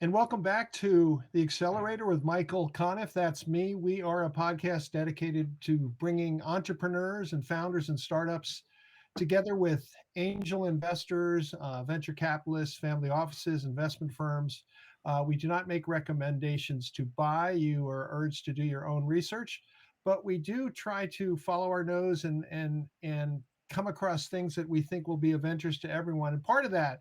And welcome back to the Accelerator with Michael Conniff. That's me. We are a podcast dedicated to bringing entrepreneurs and founders and startups together with angel investors, venture capitalists, family offices, investment firms. We do not make recommendations to buy. You are urged to do your own research, but we do try to follow our nose and come across things that we think will be of interest to everyone. And part of that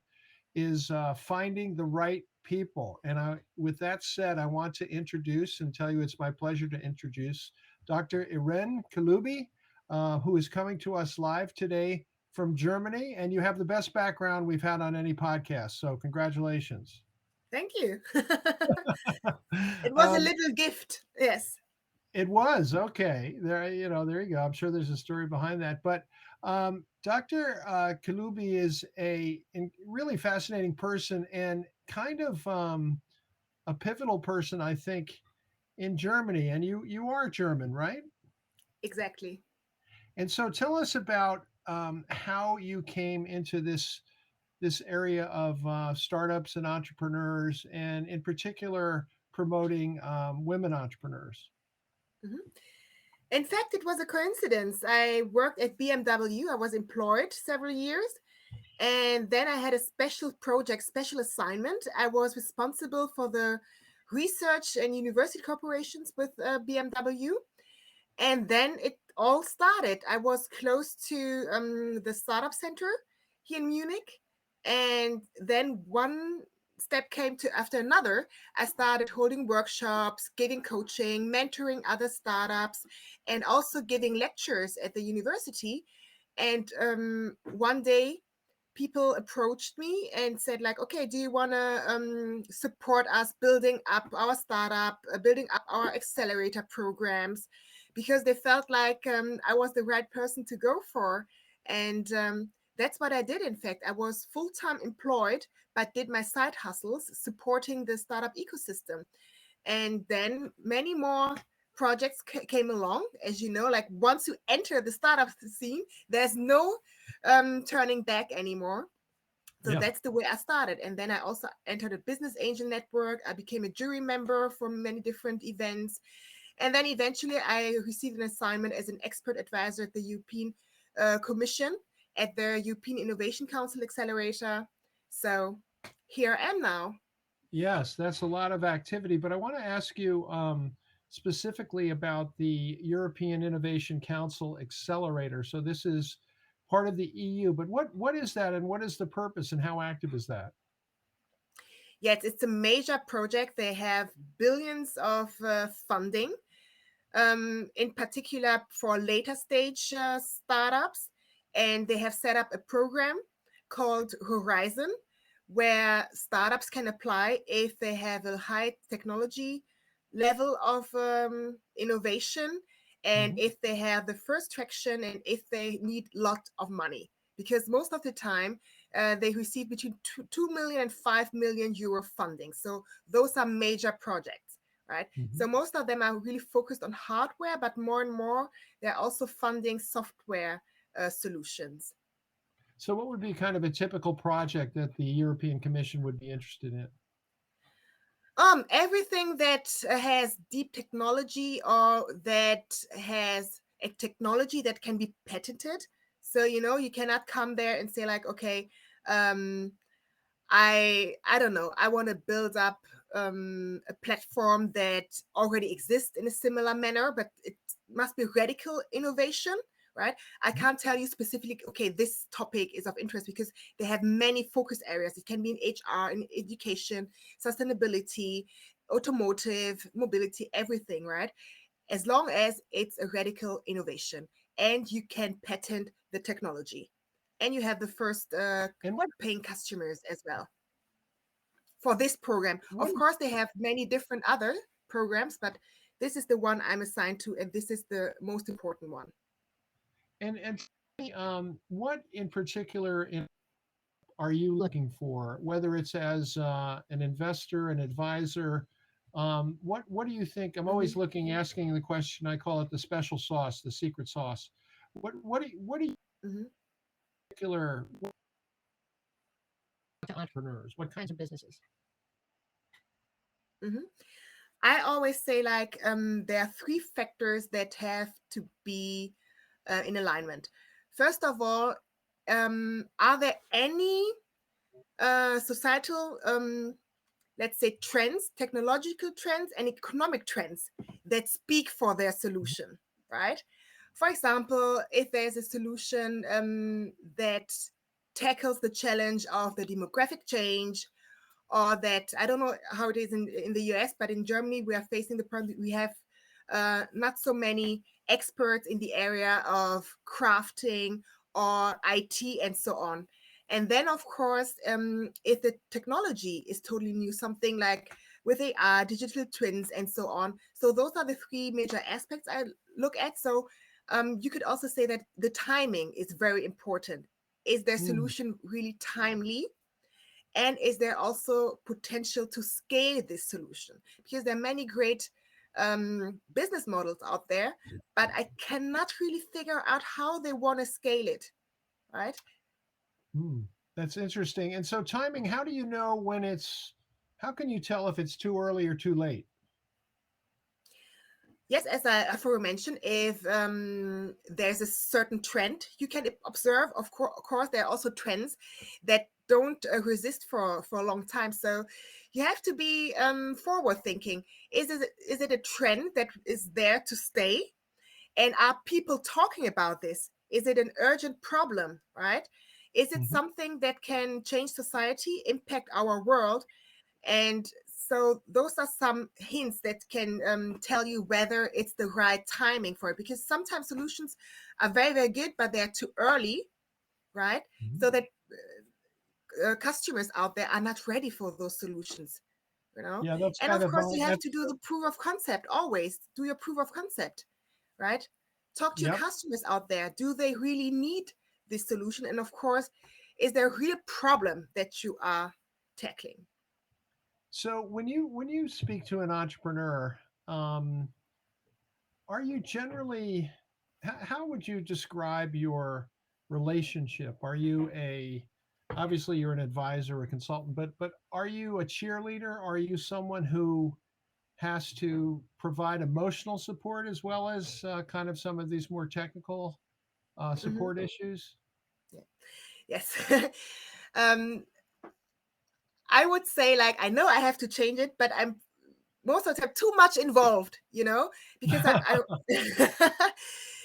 is finding the right people. And with that said, I want to introduce and tell you it's my pleasure to introduce Dr. Irène Kilubi, who is coming to us live today from Germany. And you have the best background we've had on any podcast. So congratulations. Thank you. It was a um, little gift. Yes. It was okay. There you go. I'm sure there's a story behind that. But Dr. Kilubi is really fascinating person and kind of a pivotal person, I think, in Germany. And you are German, right? Exactly. And so tell us about how you came into this area of startups and entrepreneurs, and in particular promoting women entrepreneurs. Mhm. In fact, it was a coincidence. I worked at BMW. I was employed several years. And then I had a special project, special assignment. I was responsible for the research and university corporations with BMW. And then it all started. I was close to the startup center here in Munich. And then one step came to after another. I started holding workshops, giving coaching, mentoring other startups, and also giving lectures at the university. And one day, people approached me and said like, okay, do you want to support us building up our startup, building up our accelerator programs, because they felt like I was the right person to go for. And that's what I did. In fact, I was full-time employed, but did my side hustles supporting the startup ecosystem. And then many more projects came along. As you know, like once you enter the startup scene, there's no turning back anymore. So Yeah. that's the way I started. And then I also entered a business angel network. I became a jury member for many different events. And then eventually I received an assignment as an expert advisor at the European Commission at the European Innovation Council Accelerator. So here I am now. Yes, that's a lot of activity, but I want to ask you specifically about the European Innovation Council Accelerator. So this is part of the EU, but what is that, and what is the purpose, and how active is that? Yes, it's a major project. They have billions of funding, in particular for later stage startups. And they have set up a program called Horizon, where startups can apply if they have a high technology level of innovation, and Mhm. if they have the first traction, and if they need a lot of money. Because most of the time, they receive between 2 million and 5 million euro funding. So those are major projects, right? Mhm. So most of them are really focused on hardware, but more and more, they're also funding software solutions. So what would be kind of a typical project that the European Commission would be interested in? Everything that has deep technology, or that has a technology that can be patented. So, you cannot come there and say like, okay, um, I don't know, I want to build up a platform that already exists in a similar manner, but it must be radical innovation, right? I can't tell you specifically, okay, this topic is of interest, because they have many focus areas. It can be in HR, in education, sustainability, automotive, mobility, everything, right? As long as it's a radical innovation and you can patent the technology, and you have the first And what paying customers as well for this program. what Of course, they have many different other programs, but this is the one I'm assigned to, and this is the most important one. and what in particular are you looking for, whether it's as an investor, an advisor? What do you think? I'm Mhm. always asking the question. I call it the special sauce, the secret sauce. What do you Mhm. particular what to entrepreneurs? What kinds of businesses? Mhm. I always say like there are three factors that have to be in alignment. First of all, are there any societal, let's say, trends, technological trends, and economic trends that speak for their solution, right? For example, if there's a solution that tackles the challenge of the demographic change, or that, I don't know how it is in the US, but in Germany, we are facing the problem that we have not so many experts in the area of crafting or IT and so on. And then, of course, if the technology is totally new, something like with AR, digital twins, and so on. So those are the three major aspects I look at. So you could also say that the timing is very important. Is their Mm, solution really timely? And is there also potential to scale this solution? Because there are many great business models out there, but I cannot really figure out how they want to scale it, right? mm. That's interesting. And so timing, how do you know when how can you tell if it's too early or too late? Yes, as I before mentioned, if there's a certain trend you can observe, of course, there are also trends that don't resist for a long time. So you have to be forward thinking. Is it a trend that is there to stay? And are people talking about this? Is it an urgent problem, right? Is it Mhm. something that can change society, impact our world? And so those are some hints that can tell you whether it's the right timing for it. Because sometimes solutions are very, very good, but they're too early, right? Mhm. So that customers out there are not ready for those solutions, you know? Yeah, that's And kind of of course, you have that's to do the proof of concept always. Do your proof of concept, right? Talk to your yep. customers out there. Do they really need this solution? And of course, is there a real problem that you are tackling? So when you speak to an entrepreneur, um, are you generally how would you describe your relationship? Are you a obviously you're an advisor or a consultant, but are you a cheerleader? Are you someone who has to provide emotional support as well as kind of some of these more technical Mhm. support issues? Yeah. Yes. um, I would say, like, I know I have to change it, but I'm most of the time too much involved, because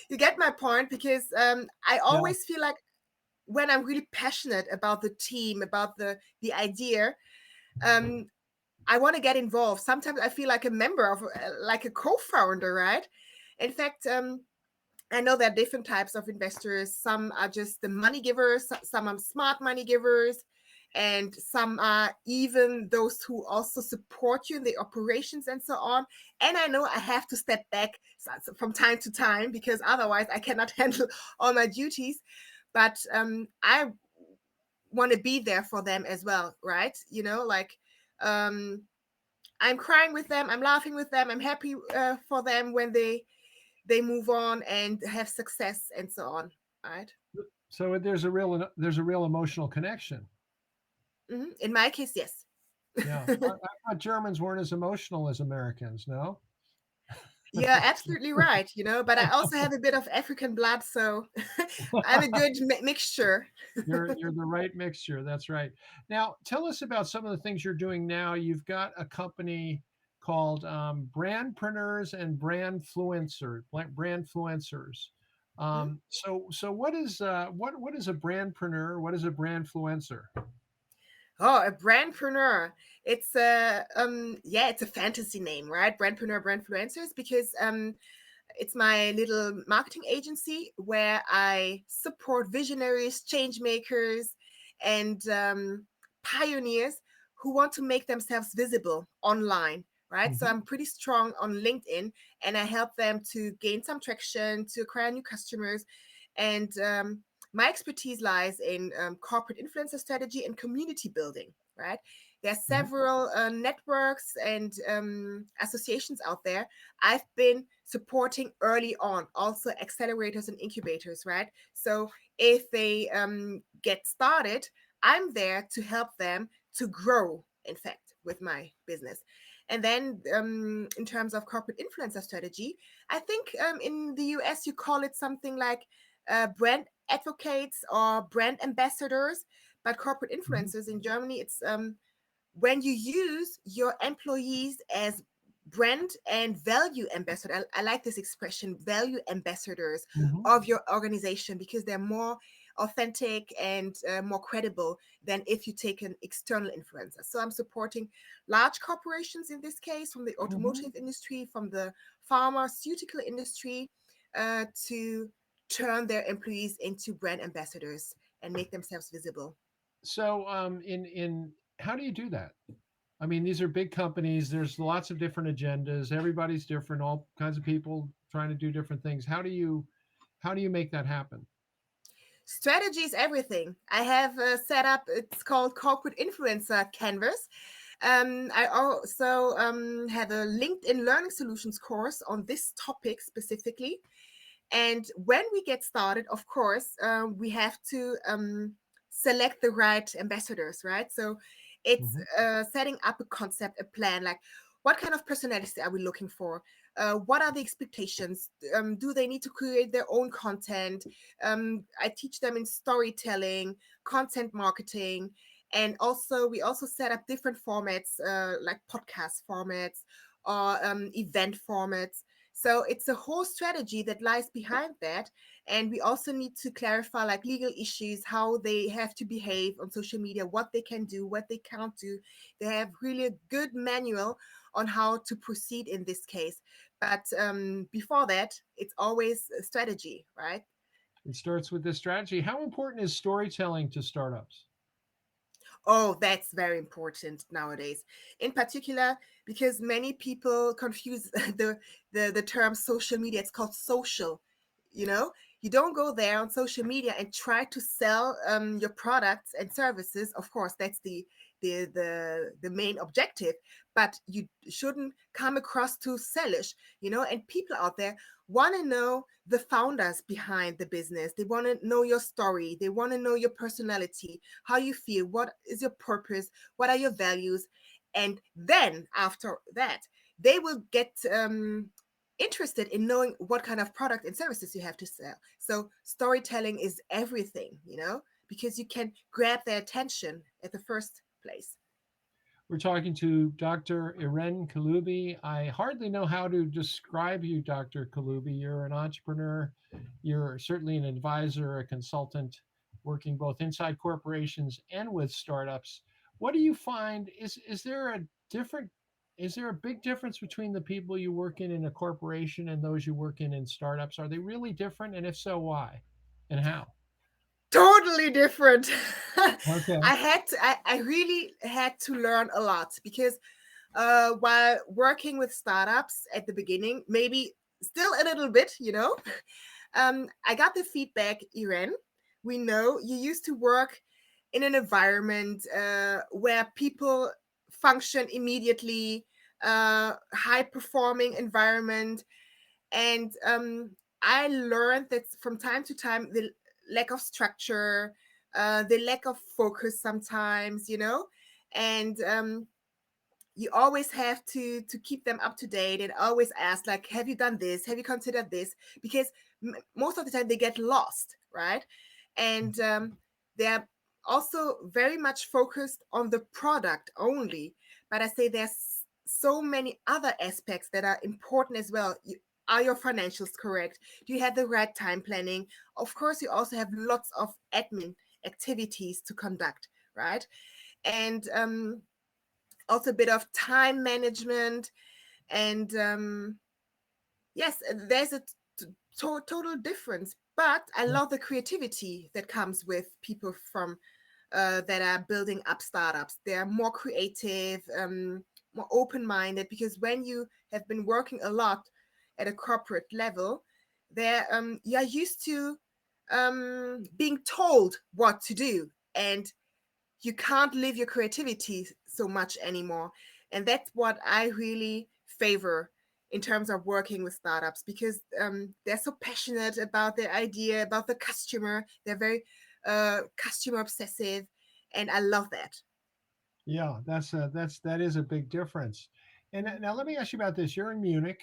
you get my point, because I Yeah. always feel like when I'm really passionate about the team, about the idea, um, I want to get involved. Sometimes I feel like a member of, like a co-founder, right? In fact, I know there are different types of investors. Some are just the money givers, some are smart money givers, and some are even those who also support you in the operations and so on. And I know I have to step back from time to time, because otherwise I cannot handle all my duties. But I want to be there for them as well, right? Like, um, I'm crying with them, I'm laughing with them, I'm happy for them when they move on and have success and so on, right? So there's a real emotional connection. In my case, yes. Yeah. I thought Germans weren't as emotional as Americans, no? You're absolutely right, but I also have a bit of African blood, so I'm a good mixture. You're the right mixture. That's right. Now, tell us about some of the things you're doing now. You've got a company called Brandpreneurs and Brandfluencers. Mhm. So what is a brandpreneur? What is a brandfluencer? Oh, a brandpreneur. It's a fantasy name, right? Brandpreneur, brandfluencers, because it's my little marketing agency where I support visionaries, change makers, and pioneers who want to make themselves visible online, right? So Mhm. I'm pretty strong on LinkedIn, and I help them to gain some traction, to acquire new customers. And my expertise lies in corporate influencer strategy and community building, right? There are Mhm. several networks and associations out there I've been supporting early on, also accelerators and incubators, right? So if they get started, I'm there to help them to grow, in fact, with my business. And then in terms of corporate influencer strategy, I think in the US you call it something like brand advocates or brand ambassadors, but corporate Mhm. influencers in Germany, it's when you use your employees as brand and value ambassador. I like this expression, value ambassadors Mhm. of your organization, because they're more authentic and more credible than if you take an external influencer. So I'm supporting large corporations in this case, from the Mhm. automotive industry, from the pharmaceutical industry, to turn their employees into brand ambassadors and make themselves visible. So, in how do you do that? I mean, these are big companies. There's lots of different agendas. Everybody's different. All kinds of people trying to do different things. How do you make that happen? Strategy is everything. I have set up, it's called Corporate Influencer Canvas. I also have a LinkedIn Learning Solutions course on this topic specifically. And when we get started, of course, we have to select the right ambassadors, right? So it's Hmm. setting up a concept, a plan, like what kind of personality are we looking for? What are the expectations? Do they need to create their own content? I teach them in storytelling, content marketing, and also we also set up different formats like podcast formats or event formats. So it's a whole strategy that lies behind that. And we also need to clarify like legal issues, how they have to behave on social media, what they can do, what they can't do. They have really a good manual on how to proceed in this case. But before that, it's always a strategy, right? It starts with this strategy. How important is storytelling to startups? Oh, that's very important nowadays. In particular, because many people confuse the term social media. It's called social. You know, you don't go there on social media and try to sell your products and services. Of course, that's the main objective, but you shouldn't come across too sellish. You know, and people out there want to know the founders behind the business. They want to know your story. They want to know your personality, how you feel, what is your purpose, what are your values. And then after that, they will get interested in knowing what kind of product and services you have to sell. So storytelling is everything, you know, because you can grab their attention at the first place. We're talking to Dr. Irène Kilubi. I hardly know how to describe you, Dr. Kilubi. You're an entrepreneur. You're certainly an advisor, a consultant, working both inside corporations and with startups. What do you find? Is there a different? Is there a big difference between the people you work in a corporation and those you work in startups? Are they really different? And if so, why and how? Totally different. Okay. I really had to learn a lot, because while working with startups at the beginning, maybe still a little bit, you know, I got the feedback, Irene, we know you used to work in an environment where people function immediately, high performing environment. And I learned that from time to time, the lack of structure, the lack of focus sometimes, you know, and you always have to keep them up to date and always ask, like, have you done this, have you considered this, because most of the time they get lost, right? And they're also very much focused on the product only. But I say there's so many other aspects that are important as well. Are your financials correct? Do you have the right time planning? Of course, you also have lots of admin activities to conduct, right? And also a bit of time management. And yes, there's a total difference. But I love the creativity that comes with people from that are building up startups. They're more creative, more open-minded, because when you have been working a lot at a corporate level, there you are used to being told what to do, and you can't live your creativity so much anymore. And that's what I really favor in terms of working with startups, because they're so passionate about their idea, about the customer. They're very customer obsessive, and I love that. Yeah, that is a big difference. And now let me ask you about this. You're in Munich.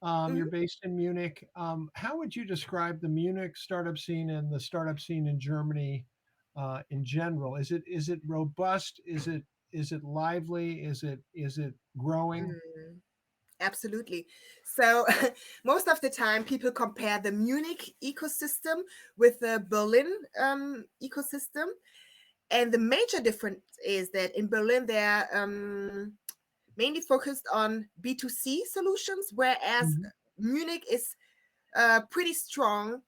You're Mhm. based in Munich. How would you describe the Munich startup scene and the startup scene in Germany in general? Is it robust? Is it lively? Is it growing? Mm, absolutely. So most of the time, people compare the Munich ecosystem with the Berlin ecosystem, and the major difference is that in Berlin they're mainly focused on B2C solutions, whereas Mhm. Munich is pretty strong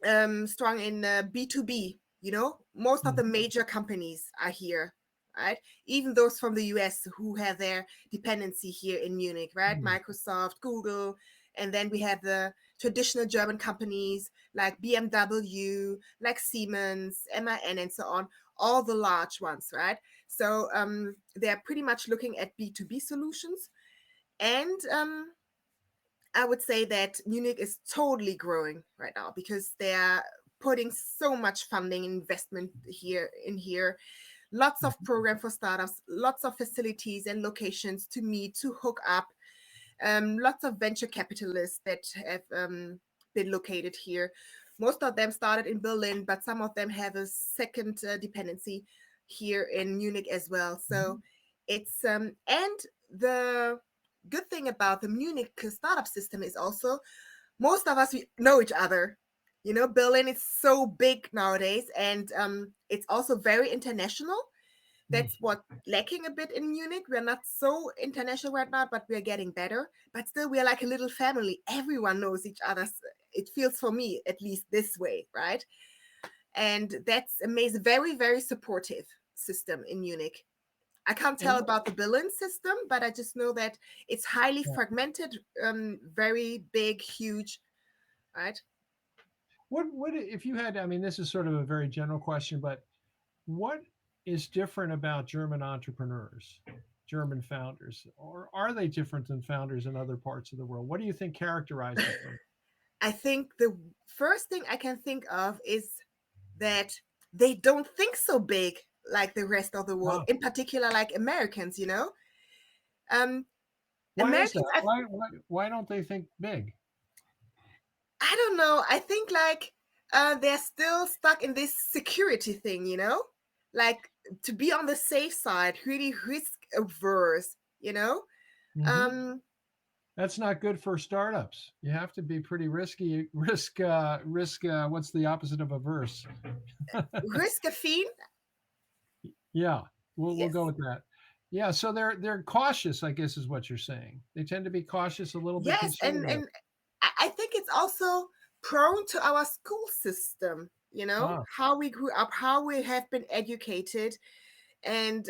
in B2B. You know, most of the Mhm. major companies are here, right? Even those from the US who have their dependency here in Munich, right? Mhm. Microsoft, Google, and then we have the traditional German companies like BMW, like Siemens, MAN, and so on, all the large ones, right? So they're pretty much looking at B2B solutions. And I would say that Munich is totally growing right now because they are putting so much funding investment here. Lots of Mhm. program for startups, lots of facilities and locations to meet, to hook up. Lots of venture capitalists that have been located here. Most of them started in Berlin, but some of them have a second dependency here in Munich as well. So Mhm. it's and the good thing about the Munich startup system is also most of us we know each other. You know, Berlin is so big nowadays, and it's also very international. That's what lacking a bit in Munich. We're not so international right now, but we're getting better. But still, we're like a little family. Everyone knows each other. It feels for me at least this way, right? And that's amazing. Very, very supportive system in Munich. I can't And tell about the Berlin system, but I just know that it's highly yeah. fragmented, very big, huge, right? What if you had? I mean, this is sort of a very general question, but what is different about German entrepreneurs, German founders, or are they different than founders in other parts of the world? What do you think characterizes them? I think the first thing I can think of is that they don't think so big like the rest of the world, Ah, in particular, like Americans, you know? Um, why is Americans, that? Why don't they think big? I don't know. I think like they're still stuck in this security thing, you know? Like to be on the safe side, really risk averse, you know? Hmm. Um, That's not good for startups. You have to be pretty risky. Risk. What's the opposite of averse? risk affine, Yeah, we'll yes. go with that. Yeah, so they're cautious, I guess, is what you're saying. They tend to be cautious, a little bit Yes, and conservative. and I think it's also prone to our school system, you know, Ah, how we grew up, how we have been educated, and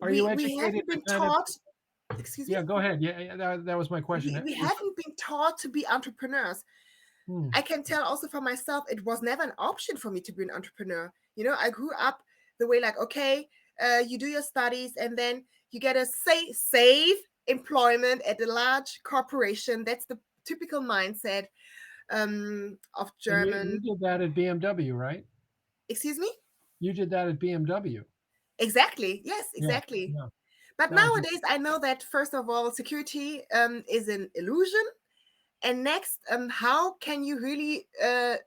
are you we educated haven't to been kind of? taught. Excuse me. Yeah, go ahead. Yeah, yeah, that was my question. We haven't been taught to be entrepreneurs. Hmm. I can tell also for myself, it was never an option for me to be an entrepreneur. You know, I grew up the way like, okay, you do your studies and then you get a safe employment at a large corporation. That's the typical mindset of And you German. did that at BMW, right? Excuse me? You did that at BMW. Exactly. Yes, Yeah, exactly. yeah. But That was your. nowadays, I know that first of all, security is an illusion. And next, how can you really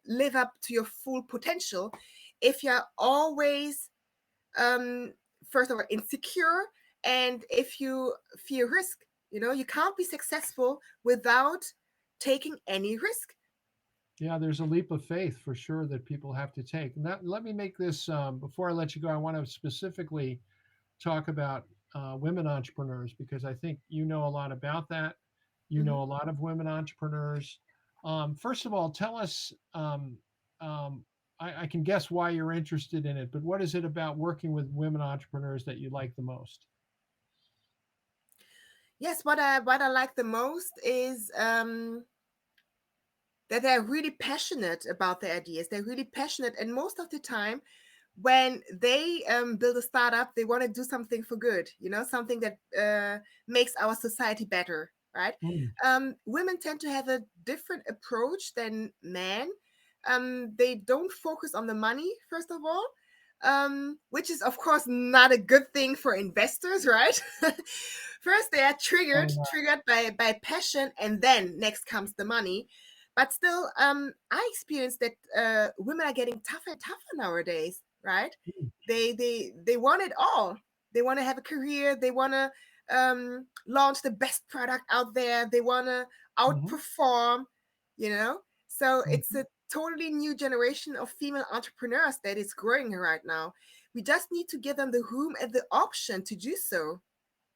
live up to your full potential if you're always, um, first of all, insecure and if you fear risk? You know, you can't be successful without taking any risk. Yeah, there's a leap of faith for sure that people have to take. And that, let me make this before I let you go. I want to specifically talk about women entrepreneurs because I think you know a lot about that. You Mhm. know a lot of women entrepreneurs. First of all, tell us. Um, I can guess why you're interested in it, but what is it about working with women entrepreneurs that you like the most? Yes, what I like the most is that they're really passionate about their ideas. They're really passionate, and most of the time, when they build a startup, they want to do something for good. You know, something that makes our society better. Right? Mm, Women tend to have a different approach than men. They don't focus on the money first of all. which is of course not a good thing for investors, right? First they are Oh, triggered by passion, and then next comes the money. But still, I experienced that women are getting tougher and tougher nowadays, right? yeah. They want it all. They want to have a career. They want to launch the best product out there. They want to Mhm, outperform, you know. So it's mhm. a totally new generation of female entrepreneurs that is growing right now. We just need to give them the room and the option to do so,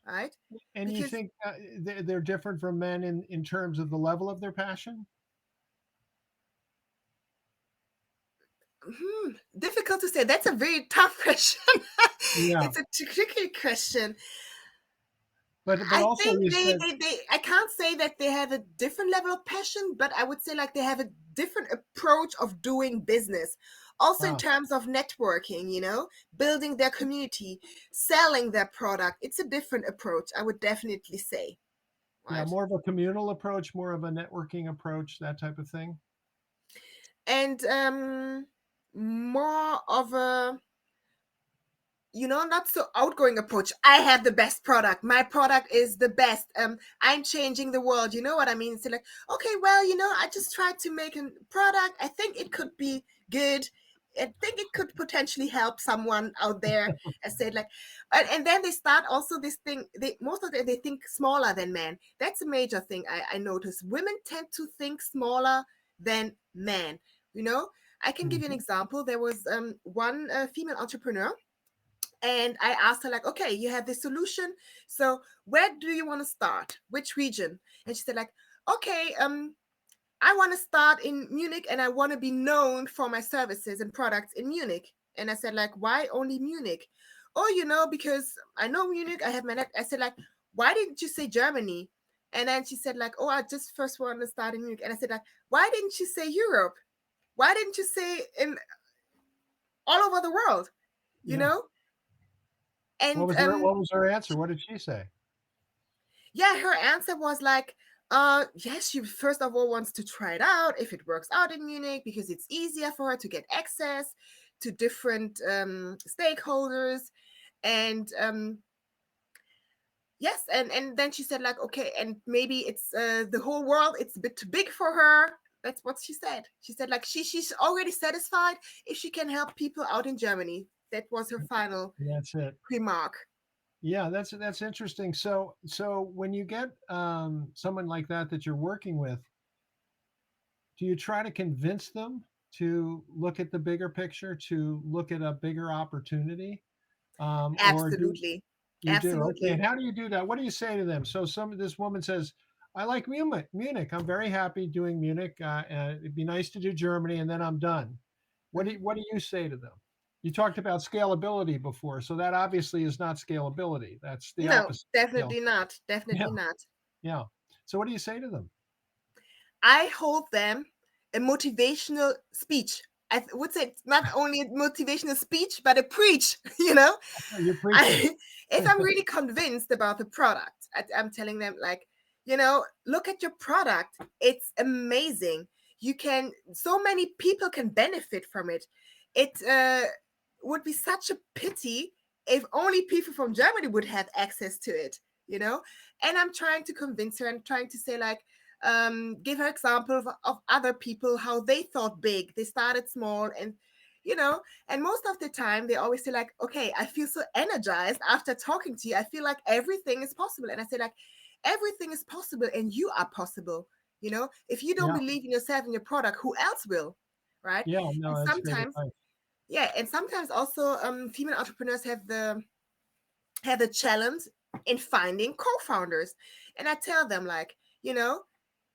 right? And you Because think they're different from men in terms of the level of their passion? difficult to say. That's a very tough question. Yeah, It's a tricky question. but I also think you said, I can't say that they have a different level of passion, but I would say like they have a different approach of doing business. Also in ah, terms of networking, building their community, selling their product. It's a different approach, I would definitely say, yeah, right? more of a communal approach, more of a networking approach, that type of thing. And more of a not so outgoing approach. I have the best product. My product is the best. I'm changing the world. You know what I mean? So like, okay, well, I just tried to make a product. I think it could be good. I think it could potentially help someone out there. I said like, and then they start also this thing. Most of them they think smaller than men. That's a major thing I notice. Women tend to think smaller than men. You know, I can give you an Mhm, example. There was one female entrepreneur, and I asked her like, okay, you have this solution, so where do you want to start, which region? And she said like, okay, I want to start in Munich, and I want to be known for my services and products in Munich. And I said like, why only Munich? Oh, because I know Munich, I have my I said like, why didn't you say Germany? And then she said like, oh, I just first want to start in Munich. And I said like, why didn't you say Europe? Why didn't you say in all over the world, you yeah. know and What was her answer? What did she say? yeah, her answer was like, yes, she first of all wants to try it out if it works out in Munich, because it's easier for her to get access to different stakeholders. And yes, and then she said like, okay, and maybe it's the whole world, it's a bit too big for her. That's what she said. She said like she's already satisfied if she can help people out in Germany. That was her final That's it. remark. Yeah, that's interesting. So when you get someone like that you're working with, do you try to convince them to look at the bigger picture, to look at a bigger opportunity, or do Absolutely. you do? Okay, Absolutely. and how do you do that? What do you say to them? So this woman says, "I like Munich. Munich. I'm very happy doing Munich. It'd be nice to do Germany, and then I'm done." Mhm. What do you say to them? You talked about scalability before, so that obviously is not scalability. That's the No, opposite. Scale. definitely not. Yeah, Definitely not. yeah. So what do you say to them? I hold them a motivational speech. Would say it's not only a motivational speech, but a preach. Oh, you're preaching. I, if I'm really convinced about the product, I'm telling them like, look at your product. It's amazing. So many people can benefit from it. It would be such a pity if only people from Germany would have access to it. And I'm trying to convince her and trying to say like, give her example of other people, how they thought big, they started small, and most of the time they always say like, okay, I feel so energized after talking to you, I feel like everything is possible. And I say like, everything is possible and you are possible. If you don't Yeah, believe in yourself and your product, who else will? Right. yeah. And No, that's great sometimes, advice. yeah, and sometimes also female entrepreneurs have the challenge in finding co-founders. And I tell them like, you know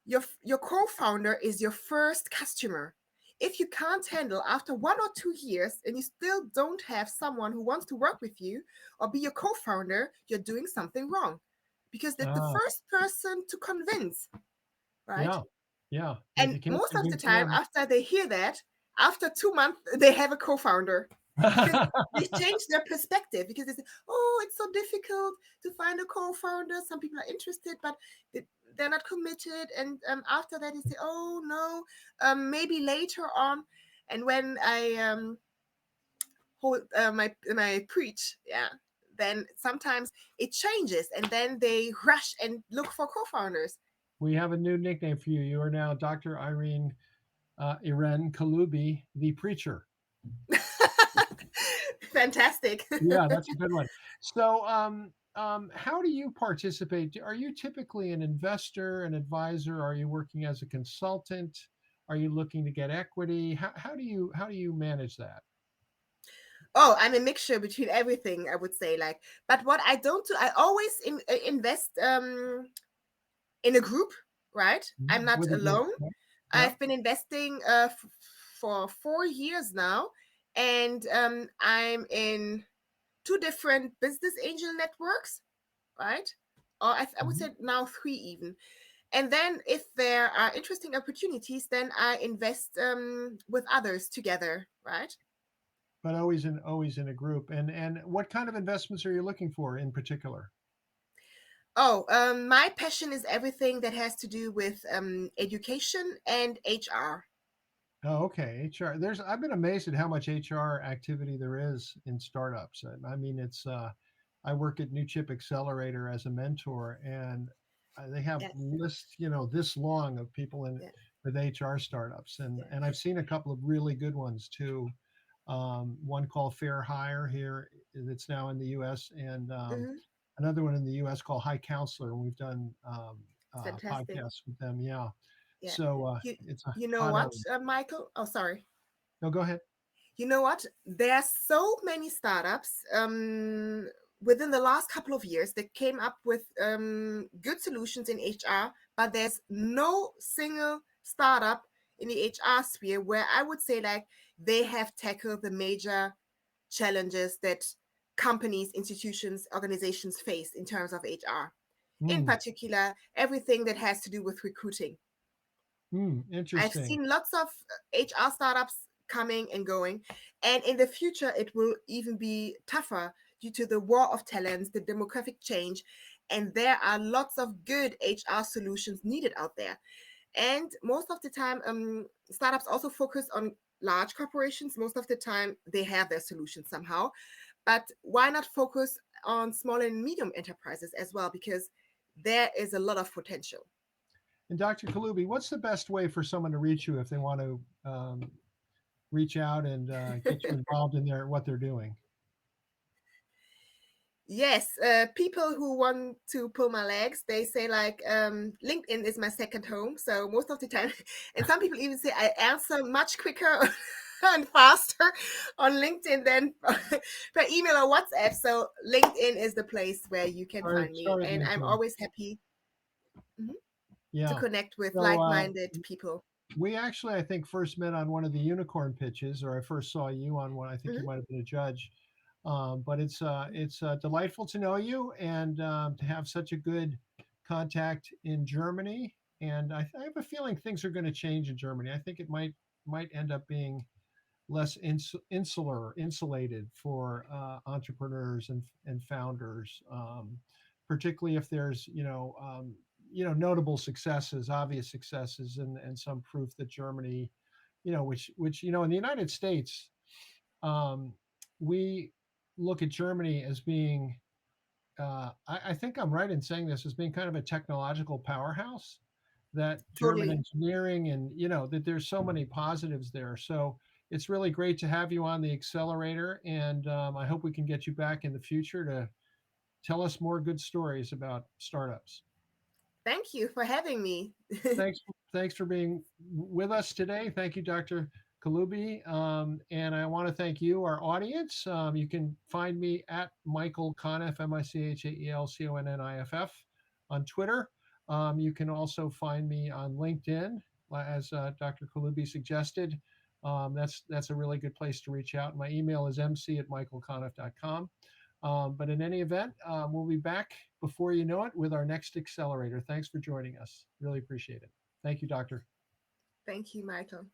your co-founder is your first customer. If you can't handle after 1 or 2 years and you still don't have someone who wants to work with you or be your co-founder, you're doing something wrong, because that's the Ah, first person to convince, right? yeah, yeah. And if And you can't most of the convince time them, after they hear that, after 2 months they have a co-founder, because they change their perspective, because they say, oh, it's so difficult to find a co-founder, some people are interested but they're not committed. And after that they say, oh no, maybe later on. And when I hold my preach, yeah, then sometimes it changes, and then they rush and look for co-founders. We have a new nickname for you. You are now Dr. Irène Kilubi, the preacher. Fantastic. Yeah, that's a good one. So, how do you participate? Are you typically an investor, an advisor? Are you working as a consultant? Are you looking to get equity? How do you manage that? Oh, I'm a mixture between everything, I would say. Like, but what I don't do, I always invest in a group, right? I'm not With a group? alone. Yeah. I've been investing for 4 years now, and I'm in two different business angel networks, right? Or I would Mhm. say now three even. And then if there are interesting opportunities, then I invest with others together, right? But always in a group. And what kind of investments are you looking for in particular? Oh, my passion is everything that has to do with education and HR. Oh, okay. HR. I've been amazed at how much HR activity there is in startups. I mean, I work at New Chip Accelerator as a mentor, and they have Yes, lists, this long of people in yeah, with HR startups, and yeah. and I've seen a couple of really good ones too. One called Fair Hire here that's now in the U.S. and Hmm. another one in the U.S. called High Counselor, and we've done It's fantastic. podcasts with them. Yeah, Yeah. so You it's a you know hot what, area. Michael? Oh, sorry. No, go ahead. You know what? There are so many startups within the last couple of years that came up with good solutions in HR, but there's no single startup in the HR sphere where I would say like they have tackled the major challenges that companies, institutions, organizations face in terms of HR. In Mm, particular, everything that has to do with recruiting. I've interesting. seen lots of HR startups coming and going, and in the future, it will even be tougher due to the war of talents, the demographic change, and there are lots of good HR solutions needed out there. And most of the time, startups also focus on large corporations. Most of the time, they have their solutions somehow. But why not focus on small and medium enterprises as well? Because there is a lot of potential. And Dr. Kalubi, what's the best way for someone to reach you if they want to reach out and get you involved in what they're doing? Yes, people who want to pull my legs, they say like LinkedIn is my second home. So most of the time, and some people even say I answer much quicker and faster on LinkedIn than per email or WhatsApp. So LinkedIn is the place where you can find me, Start with and I'm LinkedIn. always happy, mhm, to Yeah. connect with So like-minded people. we actually, I think, first met on one of the unicorn pitches, or I first saw you on one. I think you Hmm. might have been a judge. But it's delightful to know you and to have such a good contact in Germany. And I have a feeling things are going to change in Germany. I think it might end up being less insulated for entrepreneurs and founders, particularly if there's notable successes, obvious successes, and some proof that Germany, which in the United States, um, we look at Germany as being, I think I'm right in saying this, as being kind of a technological powerhouse, that German Totally. engineering and, that there's so many positives there. So it's really great to have you on the accelerator. And I hope we can get you back in the future to tell us more good stories about startups. Thank you for having me. Thanks for being with us today. Thank you, Dr. Kalubi. And I want to thank you, our audience. You can find me at Michael Conniff, Michael Conniff on Twitter. You can also find me on LinkedIn, as Dr. Kalubi suggested. That's a really good place to reach out. My email is mc@michaelconniff.com. But in any event, we'll be back before you know it with our next accelerator. Thanks for joining us. Really appreciate it. Thank you, Doctor. Thank you, Michael.